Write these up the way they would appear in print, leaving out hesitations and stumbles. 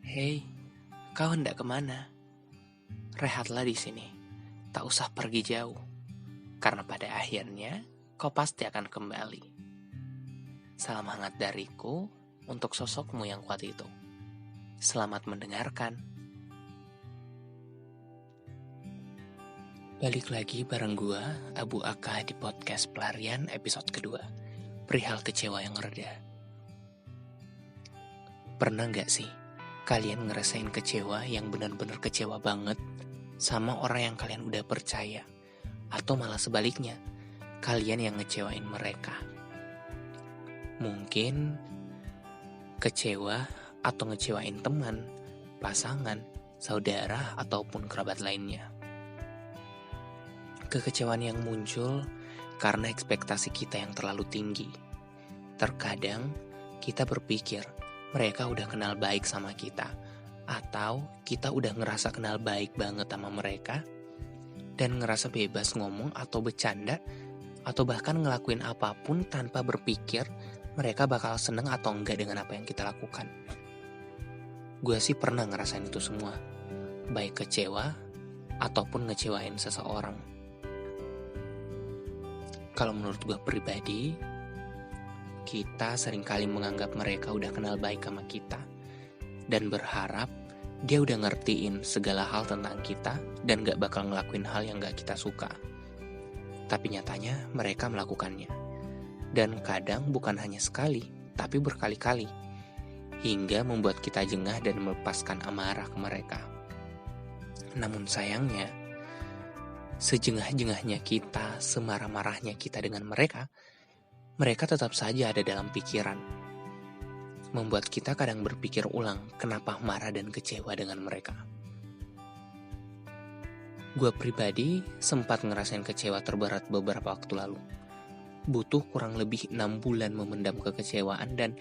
Hei, kau hendak kemana? Rehatlah di sini, tak usah pergi jauh, karena pada akhirnya kau pasti akan kembali. Salam hangat dariku untuk sosokmu yang kuat itu. Selamat mendengarkan. Balik lagi bareng gua, Abu Aka di podcast Pelarian episode kedua, Perihal Kecewa yang Reda. Pernah gak sih kalian ngerasain kecewa yang benar-benar kecewa banget sama orang yang kalian udah percaya? Atau malah sebaliknya, kalian yang ngecewain mereka? Mungkin kecewa atau ngecewain teman, pasangan, saudara, ataupun kerabat lainnya. Kekecewaan yang muncul karena ekspektasi kita yang terlalu tinggi. Terkadang kita berpikir mereka udah kenal baik sama kita, atau kita udah ngerasa kenal baik banget sama mereka, dan ngerasa bebas ngomong atau bercanda, atau bahkan ngelakuin apapun tanpa berpikir mereka bakal seneng atau enggak dengan apa yang kita lakukan. Gue sih pernah ngerasain itu semua, baik kecewa ataupun ngecewain seseorang. Kalau menurut gue pribadi, kita seringkali menganggap mereka udah kenal baik sama kita dan berharap dia udah ngertiin segala hal tentang kita dan gak bakal ngelakuin hal yang gak kita suka. Tapi nyatanya mereka melakukannya. Dan kadang bukan hanya sekali, tapi berkali-kali. Hingga membuat kita jengah dan melepaskan amarah ke mereka. Namun sayangnya, sejengah-jengahnya kita, semarah-marahnya kita dengan mereka tetap saja ada dalam pikiran. Membuat kita kadang berpikir ulang kenapa marah dan kecewa dengan mereka. Gue pribadi sempat ngerasain kecewa terberat beberapa waktu lalu. Butuh kurang lebih 6 bulan memendam kekecewaan dan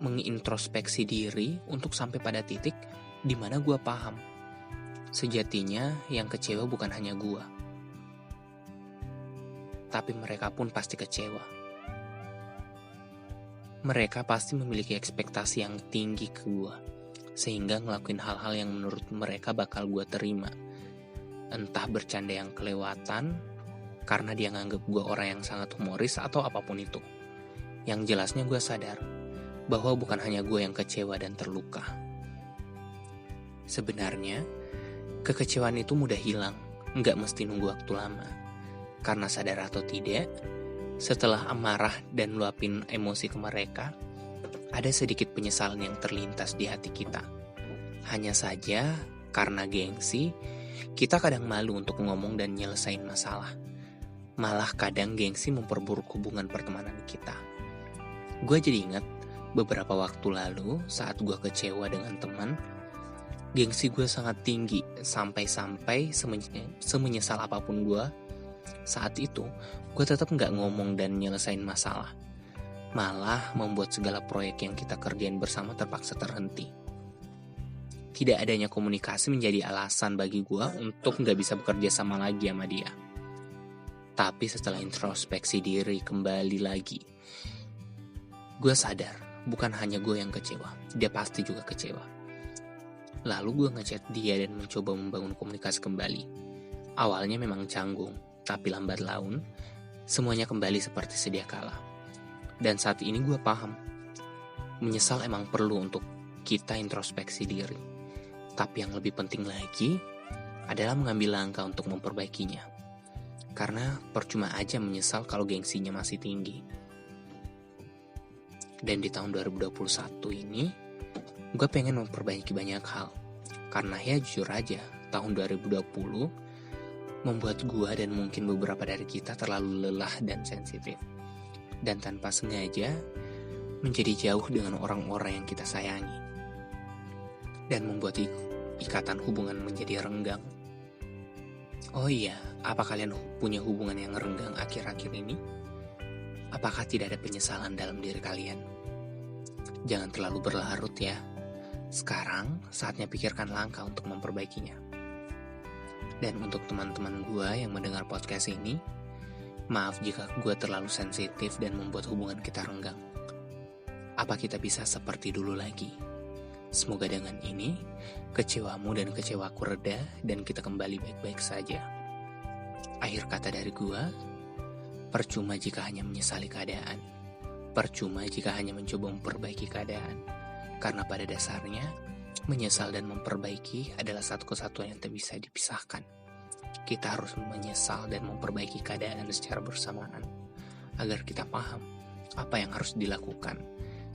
mengintrospeksi diri untuk sampai pada titik di mana gue paham. Sejatinya yang kecewa bukan hanya gue, tapi mereka pun pasti kecewa. Mereka pasti memiliki ekspektasi yang tinggi ke gue, sehingga ngelakuin hal-hal yang menurut mereka bakal gue terima. Entah bercanda yang kelewatan, karena dia nganggep gue orang yang sangat humoris atau apapun itu. Yang jelasnya gue sadar, bahwa bukan hanya gue yang kecewa dan terluka. Sebenarnya, kekecewaan itu mudah hilang, nggak mesti nunggu waktu lama. Karena sadar atau tidak, setelah amarah dan luapin emosi ke mereka, ada sedikit penyesalan yang terlintas di hati kita. Hanya saja, karena gengsi, kita kadang malu untuk ngomong dan nyelesain masalah. Malah kadang gengsi memperburuk hubungan pertemanan kita. Gue jadi ingat, beberapa waktu lalu saat gue kecewa dengan teman, gengsi gue sangat tinggi, sampai-sampai semenyesal apapun gue. Saat itu, gue tetap gak ngomong dan nyelesain masalah. Malah membuat segala proyek yang kita kerjain bersama terpaksa terhenti. Tidak adanya komunikasi menjadi alasan bagi gue untuk gak bisa bekerja sama lagi sama dia. Tapi setelah introspeksi diri kembali lagi, gue sadar bukan hanya gue yang kecewa, dia pasti juga kecewa. Lalu gue ngechat dia dan mencoba membangun komunikasi kembali. Awalnya memang canggung, tapi lambat laun, semuanya kembali seperti sedia kala. Dan saat ini gue paham, menyesal emang perlu untuk kita introspeksi diri. Tapi yang lebih penting lagi, adalah mengambil langkah untuk memperbaikinya. Karena percuma aja menyesal kalau gengsinya masih tinggi. Dan di tahun 2021 ini, gue pengen memperbaiki banyak hal. Karena ya jujur aja, tahun 2020 membuat gue dan mungkin beberapa dari kita terlalu lelah dan sensitif. Dan tanpa sengaja, menjadi jauh dengan orang-orang yang kita sayangi. Dan membuat ikatan hubungan menjadi renggang. Oh iya, apa kalian punya hubungan yang renggang akhir-akhir ini? Apakah tidak ada penyesalan dalam diri kalian? Jangan terlalu berlarut ya. Sekarang saatnya pikirkan langkah untuk memperbaikinya. Dan untuk teman-teman gue yang mendengar podcast ini, maaf jika gue terlalu sensitif dan membuat hubungan kita renggang. Apa kita bisa seperti dulu lagi? Semoga dengan ini, kecewamu dan kecewaku reda dan kita kembali baik-baik saja. Akhir kata dari gua, percuma jika hanya menyesali keadaan. Percuma jika hanya mencoba memperbaiki keadaan. Karena pada dasarnya, menyesal dan memperbaiki adalah satu kesatuan yang tak bisa dipisahkan. Kita harus menyesal dan memperbaiki keadaan secara bersamaan, agar kita paham apa yang harus dilakukan,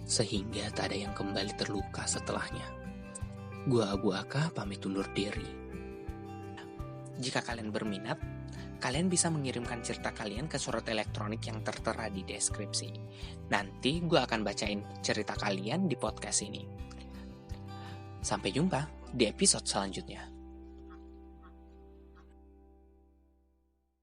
sehingga tak ada yang kembali terluka setelahnya. Gua Abu Aka pamit undur diri. Jika kalian berminat, kalian bisa mengirimkan cerita kalian ke surat elektronik yang tertera di deskripsi. Nanti gua akan bacain cerita kalian di podcast ini. Sampai jumpa di episode selanjutnya.